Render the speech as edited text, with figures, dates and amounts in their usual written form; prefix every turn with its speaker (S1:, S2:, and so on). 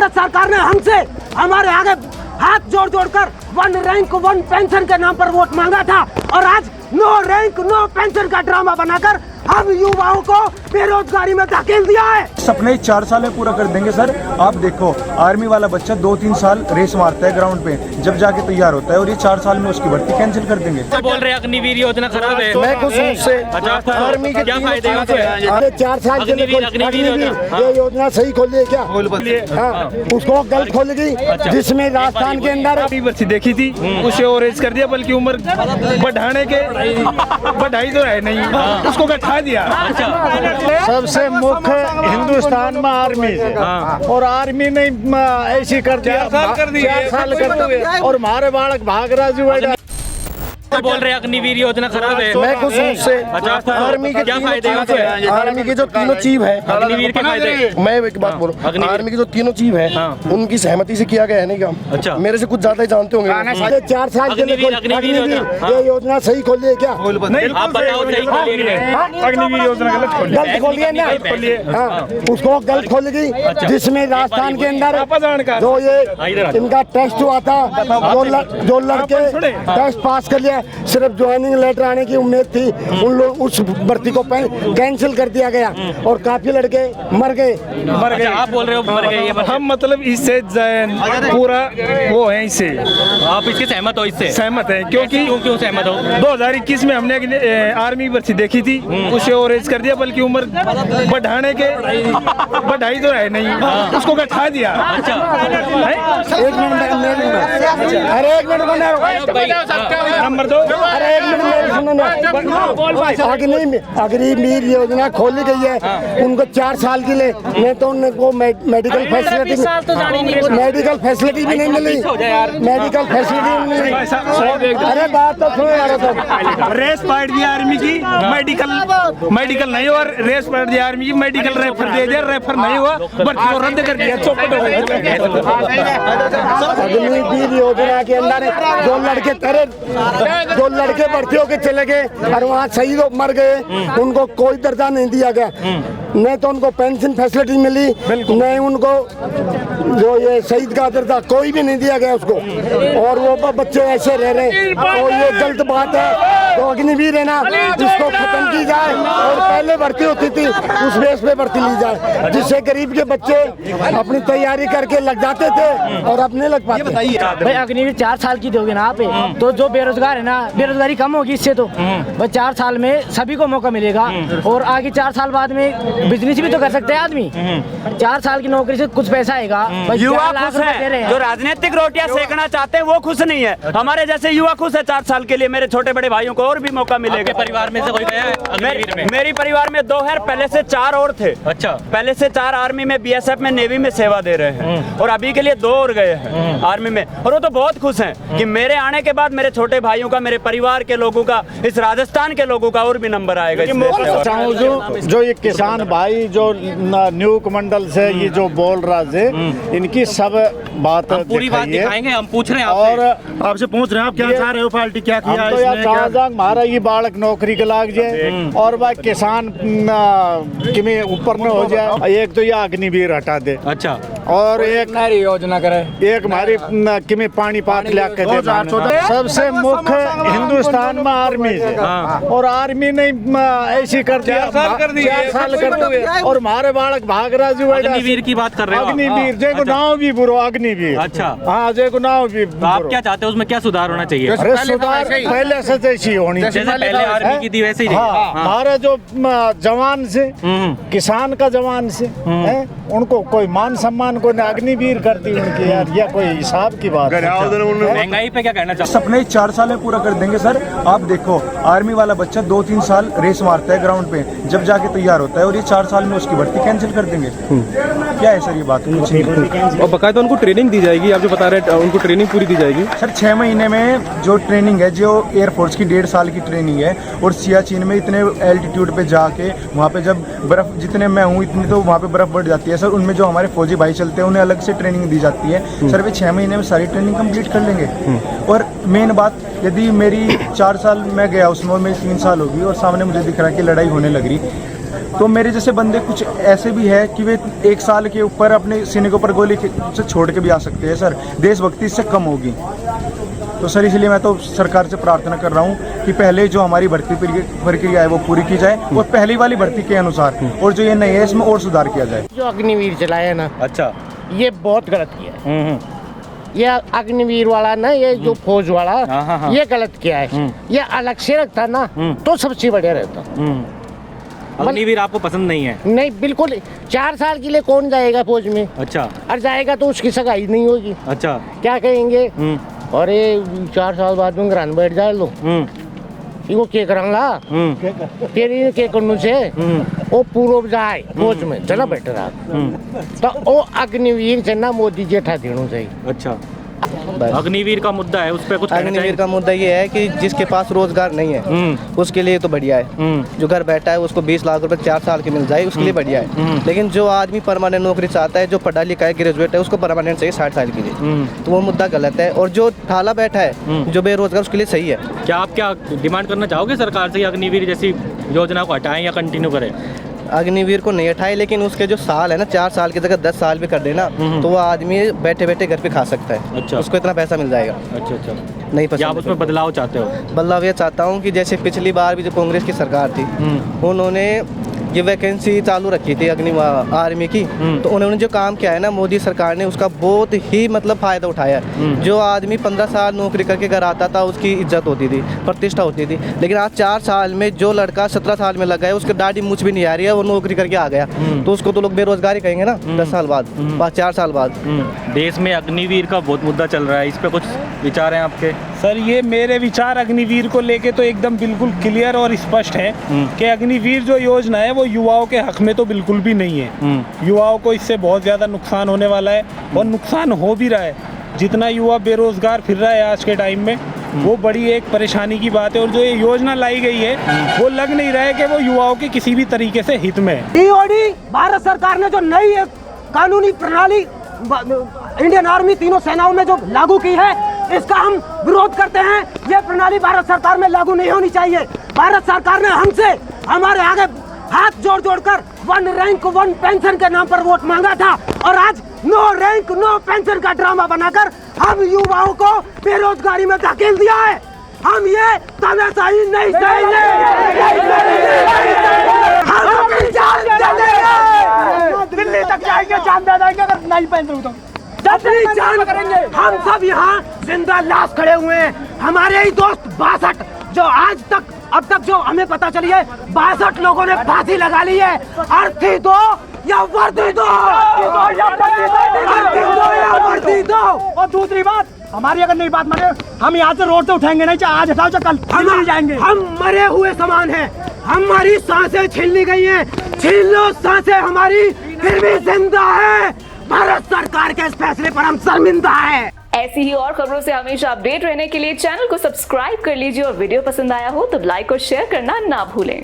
S1: भारत सरकार ने हमसे हमारे आगे हाथ जोड़ जोड़कर 1 रैंक 1 पेंशन के नाम पर वोट मांगा था, और आज नो रैंक नो पेंशन का ड्रामा बनाकर हम युवाओं को बेरोजगारी में धकेल दिया है।
S2: सपने 4 साल में पूरा कर देंगे सर। आप देखो, आर्मी वाला बच्चा 2-3 साल रेस मारता है ग्राउंड पे, जब जाके तैयार होता है, और ये 4 साल में उसकी भर्ती कैंसिल कर देंगे।
S3: तो बोल रहे हैं अग्निवीर योजना खराब है।
S4: मैं खुश हूँ उससे। आर्मी के
S3: क्या फायदे हैं?
S4: 4 साल के लिए ये योजना सही खोली है क्या? हाँ, उसको गलत खोलेगी, जिसमें राजस्थान के अंदर
S5: भर्ती देखी थी उसे ओरेज कर दिया, बल्कि उम्र बढ़ाने के बढ़ाई तो है नहीं, उसको घटा दिया। सबसे मुख्य हिंदुस्तान में आर्मी है, और आर्मी ने ऐसी कर दिया 4 साल कर दिया, और हमारे बालक भाग राजू
S3: तो बोल रहे हैं अग्निवीर योजना खराब है।
S4: मैं खुश हूँ उससे। आर्मी के
S3: क्या फायदे हैं?
S4: आर्मी के जो तीनों चीफ है,
S3: अग्निवीर के फायदे।
S4: मैं एक बात बोलूं, आर्मी के जो तीनों चीफ है उनकी सहमति से किया गया है नहीं काम।
S3: अच्छा,
S4: मेरे से कुछ ज्यादा ही जानते होंगे। 4 साल के लिए
S3: अग्निवीर
S4: ये योजना सही खोली है क्या?
S3: आप बताओ सही खोलिए।
S5: अग्निवीर योजना
S4: गलत खोली है ना, उसको गलत खोलेगी, जिसमें राजस्थान के अंदर जो ये इनका टेस्ट हुआ था, जो लड़के टेस्ट पास कर लिया, सिर्फ ज्वाइनिंग लेटर आने की उम्मीद थी, उन लोग उस भर्ती को कैंसिल कर दिया गया, और काफी लड़के मर गए।
S3: आप बोल रहे हो मर गए?
S5: हम मतलब इससे पूरा वो है, इससे
S3: आप इसके सहमत हो? इससे
S5: सहमत है, क्योंकि
S3: क्यों सहमत हो?
S5: 2021 में हमने आर्मी भर्ती देखी थी, उसे ओरेज कर दिया, बल्कि उम्र बढ़ाने के बढ़ाई तो है नहीं, उसको घटा दिया।
S4: एक मिनट, अरे एक मिनट,
S5: नंबर 2,
S4: अरे एक मिनट सुनो ना, अग्निवीर योजना खोली गई है उनको 4 साल के लिए, नहीं तो उनको मेडिकल फैसिलिटी भी नहीं मिली, मेडिकल फैसिलिटी नहीं मिली। अरे बात तो सुनो यार, तो
S5: रेस पार्ट दिया आर्मी की, मेडिकल नहीं हुआ, रेस पार्ट दिया आर्मी की, मेडिकल रेफर दे दिया, रेफर नहीं हुआ, भर्ती को रद्द कर दिया, चौपट हो गया।
S4: अग्निवीर योजना के अंदर जो लड़के भर्ती होके चले गए और वहाँ शहीद मर गए, उनको कोई दर्जा नहीं दिया गया, नहीं तो उनको पेंशन फैसिलिटी मिली, नहीं उनको जो ये शहीद का दर्जा कोई भी नहीं दिया गया उसको, और वो बच्चे ऐसे रह रहे, और ये गलत बात है। तो अग्निवीर है ना, इसको खत्म की जाए, और पहले भर्ती होती थी उस बेस पे भर्ती ली जाए, जिससे गरीब के बच्चे अपनी तैयारी करके लग जाते थे और अपने लग पाते।
S6: भाई अग्निवीर 4 साल की दोगे ना आप, तो जो बेरोजगार है ना, बेरोजगारी कम होगी इससे, तो बस 4 साल में सभी को मौका मिलेगा, और आगे 4 साल बाद में बिजनेस भी तो कर सकते हैं आदमी। 4 साल की नौकरी से कुछ पैसा आएगा।
S7: युवा खुश है, जो राजनीतिक रोटियां सेकना चाहते हैं वो खुश नहीं है, हमारे जैसे युवा खुश है। 4 साल के लिए मेरे छोटे बड़े भाइयों को और भी मौका मिलेगा।
S3: परिवार में से कोई गया है अग्निवीर में?
S7: मेरी परिवार में 2 है, पहले से 4 और थे।
S3: अच्छा,
S7: पहले से 4 आर्मी में, बीएसएफ में, नेवी में सेवा दे रहे हैं, और अभी के लिए 2 और गए हैं आर्मी में, और वो तो बहुत खुश हैं कि मेरे आने के बाद मेरे छोटे भाइयों का, मेरे परिवार के लोगों का, इस राजस्थान के लोगों का और भी नंबर आएगा।
S4: जो ये किसान भाई जो न्यूक मंडल से ये जो बोल रहा है, इनकी सब बात
S3: पूरी बात दिखाएंगे, हम पूछ रहे हैं
S4: और
S2: आपसे पूछ रहे हैं, आप क्या चाह रहे हो? पार्टी क्या किया
S4: तो हमारा ये बालक नौकरी के लाग जाए, और वह किसान कि ऊपर न हो जाए। एक तो ये अग्निवीर हटा दे,
S3: अच्छा,
S4: और एक
S6: नारी योजना करे,
S4: एक हमारी कि पानी पात ला के दे। सबसे मुख्य हिंदुस्तान में आर्मी है, और आर्मी ने ऐसी कर दिया 4 साल कर दिया, और हमारे बालक भाग राजू।
S3: अग्निवीर की बात कर रहे हो?
S4: अग्निवीर जे को नाम भी बुरो अग्निवीर।
S3: अच्छा,
S4: हाँ, जे को नाम भी।
S3: आप क्या चाहते हो, उसमें क्या सुधार होना चाहिए?
S4: सुधार पहले से जैसी होनी चाहिए,
S3: जैसे पहले आर्मी की थी वैसे ही।
S4: हमारे जो जवान से, किसान का जवान से है, उनको कोई मान सम्मान को अग्निवीर करती उनकी, यार यह कोई हिसाब की बात है।
S3: महंगाई पे क्या कहना चाहते?
S2: सपने 4 साल में पूरा कर देंगे सर। आप देखो, आर्मी वाला बच्चा 2-3 साल रेस मारता है ग्राउंड पे, जब जाके तैयार होता है, और ये 4 साल में उसकी भर्ती कैंसिल कर देंगे। क्या है सर ये बात? कुछ नहीं,
S8: और बकायदा उनको ट्रेनिंग दी जाएगी। आप जो बता रहे हैं उनको ट्रेनिंग पूरी दी जाएगी
S2: सर। 6 महीने में जो ट्रेनिंग है, जो एयरफोर्स की 1.5 साल की ट्रेनिंग है, और सियाचिन में इतने एल्टीट्यूड पे जाके वहाँ पे जब बर्फ़, जितने मैं हूँ इतनी तो वहाँ पे बर्फ़ बढ़ जाती है सर। उनमें जो हमारे फौजी भाई चलते हैं उन्हें अलग से ट्रेनिंग दी जाती है सर। वे 6 महीने में सारी ट्रेनिंग कंप्लीट कर लेंगे। और मेन बात, यदि मेरी 4 साल मैं गया उसमें और मेरी 3 साल होगी, और सामने मुझे दिख रहा है कि लड़ाई होने लग रही, तो मेरे जैसे बंदे कुछ ऐसे भी है कि वे 1 साल के ऊपर अपने सीने के ऊपर गोली से छोड़ के भी आ सकते हैं सर, देशभक्ति इससे कम होगी। तो सर इसलिए मैं तो सरकार से प्रार्थना कर रहा हूँ कि पहले जो हमारी भर्ती प्रक्रिया है वो पूरी की जाए और पहली वाली भर्ती के अनुसार, और जो ये नई है इसमें और सुधार किया जाए।
S9: जो अग्निवीर चलाया ना,
S3: अच्छा,
S9: ये बहुत गलत किया है। ये अग्निवीर वाला ना, ये जो फौज वाला, ये गलत किया है। ये अलग से रखता ना तो सबसे बढ़िया रहता।
S3: अग्निवीर आपको पसंद नहीं है?
S9: नहीं, बिल्कुल। 4 साल के लिए कौन जाएगा फौज में?
S3: अच्छा।
S9: और जाएगा तो उसकी सगाई नहीं होगी।
S3: अच्छा।
S9: क्या कहेंगे? अरे 4 साल बाद में घर बैठ जाए लो, इनको के करांगा फिर ये के करने से वो पूर्व जाए फौज में चला बेटर आ तो वो अग्निवीर से ना मोदी जी हटा देना चाहिए।
S3: अच्छा, अग्निवीर का मुद्दा है, उस पर कुछ कहना
S10: अग्निवीर का मुद्दा ये है कि जिसके पास रोजगार नहीं है उसके लिए तो बढ़िया है। जो घर बैठा है उसको 20 लाख रुपए 4 साल की मिल जाए, उसके लिए बढ़िया है। लेकिन जो आदमी परमानेंट नौकरी चाहता है, जो पढ़ा लिखा है, ग्रेजुएट है, उसको परमानेंट चाहिए 60 साल के लिए, तो वो मुद्दा गलत है। और जो ठाला बैठा है, जो बेरोजगार, उसके लिए सही है।
S3: क्या आप क्या डिमांड करना चाहोगे सरकार से, अग्निवीर जैसी योजना को हटाएं या कंटिन्यू करें?
S10: अग्निवीर को नहीं हटाए, लेकिन उसके जो साल है ना, 4 साल की जगह 10 साल भी कर देना तो वो आदमी बैठे बैठे घर पे खा सकता है।
S3: अच्छा।
S10: उसको इतना पैसा मिल जाएगा।
S3: अच्छा अच्छा।
S10: नहीं पसंद।
S3: आप उसमें बदलाव चाहते हो?
S10: बदलाव ये चाहता हूँ कि जैसे पिछली बार भी जो कांग्रेस की सरकार थी, उन्होंने ये वैकेंसी चालू रखी थी आर्मी की, तो उन्होंने जो काम किया है ना मोदी सरकार ने, उसका बहुत ही मतलब फायदा उठाया है। जो आदमी 15 साल नौकरी करके घर आता था उसकी इज्जत होती थी, प्रतिष्ठा होती थी, लेकिन आज 4 साल में जो लड़का 17 साल में लगा है उसके दाढ़ी मूंछ भी नहीं आ रही है, वो नौकरी करके आ गया, तो उसको तो लोग बेरोजगारी कहेंगे ना 10 साल बाद, 4 साल बाद।
S3: देश में अग्निवीर का बहुत मुद्दा चल रहा है, इस पर कुछ विचार हैं आपके?
S5: सर ये मेरे विचार अग्निवीर को लेके तो एकदम बिल्कुल क्लियर और स्पष्ट है कि अग्निवीर जो योजना है वो युवाओं के हक में तो बिल्कुल भी नहीं है। युवाओं को इससे बहुत ज़्यादा नुकसान होने वाला है और नुकसान हो भी रहा है। जितना युवा बेरोजगार फिर रहा है आज के टाइम में, वो बड़ी एक परेशानी की बात है। और जो ये योजना लाई गई है वो लग नहीं रहा है कि वो युवाओं के किसी भी तरीके से हित में है।
S1: टीओडी भारत सरकार ने जो नई एक कानूनी प्रणाली इंडियन आर्मी तीनों सेनाओं में जो लागू की है, इसका हम विरोध करते हैं। ये प्रणाली भारत सरकार में लागू नहीं होनी चाहिए। भारत सरकार ने हमसे हमारे आगे हाथ जोड़ जोड़ कर 1 रैंक 1 पेंशन के नाम पर वोट मांगा था, और आज 9 रैंक 9 पेंशन का ड्रामा बनाकर हम युवाओं को बेरोजगारी में धकेल दिया है। हम ये तमाशा ही नहीं सहेंगे। हम अपनी जान दे देंगे, दिल्ली तक जाएंगे, जान दे देंगे अगर नहीं पेंशन तो। अपनी जान करेंगे। हम सब यहाँ जिंदा लाश खड़े हुए हैं। हमारे ही दोस्त 62 जो आज तक अब तक जो हमें पता चली है 62 लोगों ने फांसी लगा ली है। अर्थी दो या वर्दी दो, वर्दी दो।
S9: और दूसरी बात, हमारी अगर नहीं बात माने, हम यहाँ से रोड से उठाएंगे नहीं, चाहे आज हटाओ चाहे कल, हम जाएंगे।
S1: हम मरे हुए समान हैं, हमारी सांसें छीन ली गई हैं। छीन लो सांसें हमारी, फिर भी जिंदा है। भारत सरकार के इस फैसले पर हम शर्मिंदा हैं।
S11: ऐसी ही और खबरों से हमेशा अपडेट रहने के लिए चैनल को सब्सक्राइब कर लीजिए और वीडियो पसंद आया हो तो लाइक और शेयर करना ना भूलें।